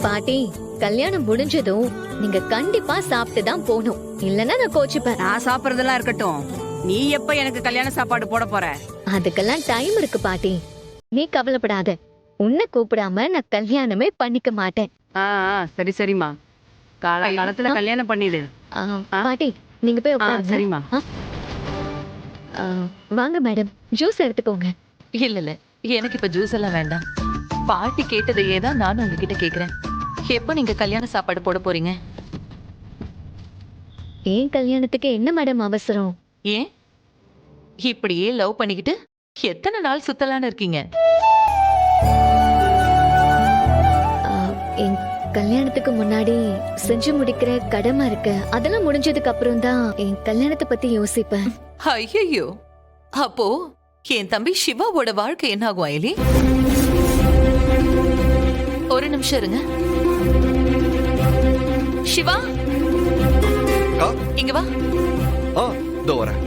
பாட்டி, கல்யாணம் முடிஞ்சதும் நீங்க கண்டிப்பா சாப்பிட்டு தான் போகணும். இல்லன்னா நான் கோச்சுப்பேன். நான் சாப்பிடுறதெல்லாம் இருக்கட்டும், நீ எப்ப எனக்கு கல்யாண சாப்பாடு போட போற? அதுக்கெல்லாம் டைம் இருக்கு பாட்டி. நீ கவலைப்படாத. உன்னை கூப்பிடாம நான் கல்யாணமே பண்ணிக்க மாட்டேன். சரி சரிம்மா, காலத்துல கல்யாணம் பண்ணிடு. பாட்டி, நீங்க போய் உட்காருங்க. சரிம்மா. வாங்க மேடம், ஜூஸ் எடுத்துக்கோங்க. இல்ல எனக்கு இப்ப ஜூஸ் எல்லாம் வேண்டாம். பாட்டி கேட்டதையே தான் நானும் உங்ககிட்ட கேக்குறேன். எப்போ நீங்க கல்யாண சாப்பாடு போட போறீங்க? ஏன் கல்யாணத்துக்கு என்ன மேடம் அவசரம்? ஏன் இப்படியே லவ் பண்ணிக்கிட்டு எத்தனை நாள் சுத்தலான்னு இருக்கீங்க? என் கல்யாணத்துக்கு முன்னாடி செஞ்சு முடிக்கிற கடமை இருக்கு. அதெல்லாம் முடிஞ்சதுக்கு அப்புறம் தான் என் கல்யாணத்தை பத்தி யோசிப்பேன். ஐயோ, அப்போ என் தம்பி சிவாவோட வாழ்க்கை என்ன ஆகும் அயலி? ஒரு நிமிஷம் இருங்க. சிவா, இங்க வா. இதோ வரேன்.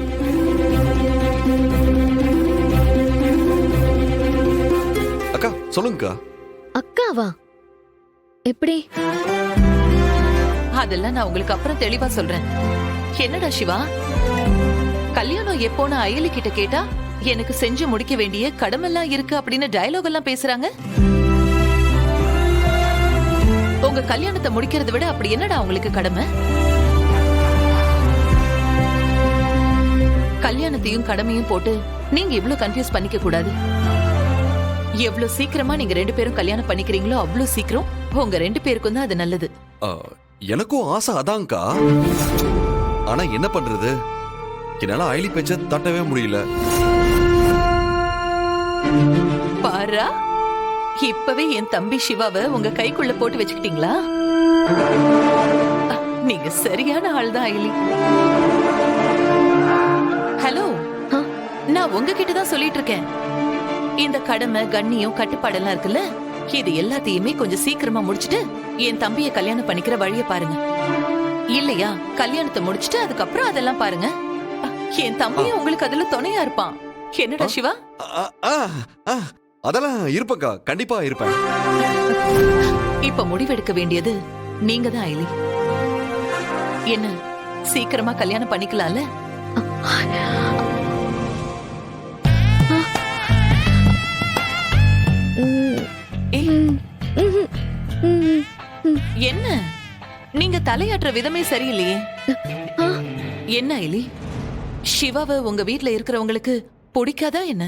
அக்கா சொல்லுங்கக்கா. அக்காவா? எப்படி? அதெல்லாம் நான் உங்களுக்கு அப்புறம் தெளிவா சொல்றேன். என்னடா சிவா, கல்யாணம் எப்போன்னு அயலி கிட்ட கேட்டா எனக்கு செஞ்சு முடிக்க வேண்டிய கடமெல்லாம் இருக்கு அப்படின்னு டயலாக் எல்லாம் பேசுறாங்க. உங்க கல்யாணத்தை முடிக்கிறத விட அப்படி என்னடா உங்களுக்கு கடமை? கல்யாணத்தையும் கடமையும் போட்டு நீங்க இவ்ளோ கன்ஃபியூஸ் பண்ணிக்க கூடாது. எவ்வளவு சீக்கிரமா நீங்க ரெண்டு பேரும் கல்யாணம் பண்ணிக்கிறீங்களோ அவ்வளவு சீக்கிரம் உங்க ரெண்டு பேருக்கும் தான் அது நல்லது. எனக்கும் ஆசை அதான்க்கா. ஆனா என்ன பண்றது, என்னால அயலி பேச்ச தட்டவே முடியல. பாரா, இப்பவே என் தம்பி சிவாவை உங்க கைக்குள்ள போட்டு வச்சுக்கிட்டீங்களா? நீங்க சரியான ஆள் தான் அயலி. ஹலோ, நான் உங்ககிட்ட தான் சொல்லிட்டு இருக்கேன். இந்த கடமை, கண்ணியம், கட்டுப்பாடெல்லாம் இருக்குல்ல, இது எல்லாத்தையுமே கொஞ்சம் சீக்கிரமா முடிச்சிட்டு என் தம்பிய கல்யாணம் பண்ணிக்கிற வழிய பாருங்க. இல்லையா கல்யாணத்தை முடிச்சிட்டு அதுக்கப்புறம் அதெல்லாம் பாருங்க. என் தம்பியும் உங்களுக்கு அதுல துணையா இருப்பான். என்னடா சிவா? அதெல்லாம் இருப்பக்கா, கண்டிப்பா இருப்பேன். இப்ப முடிவெடுக்க வேண்டியது நீங்க தான் அயலி. என்ன சீக்கிரமா கல்யாணம் பண்ணிக்கலாம்ல? என்ன நீங்க தலையாட்டுற விதமே சரியில்லையே. என்ன அயலி, சிவாவை உங்க வீட்ல இருக்கிறவங்களுக்கு பிடிக்காதா என்ன?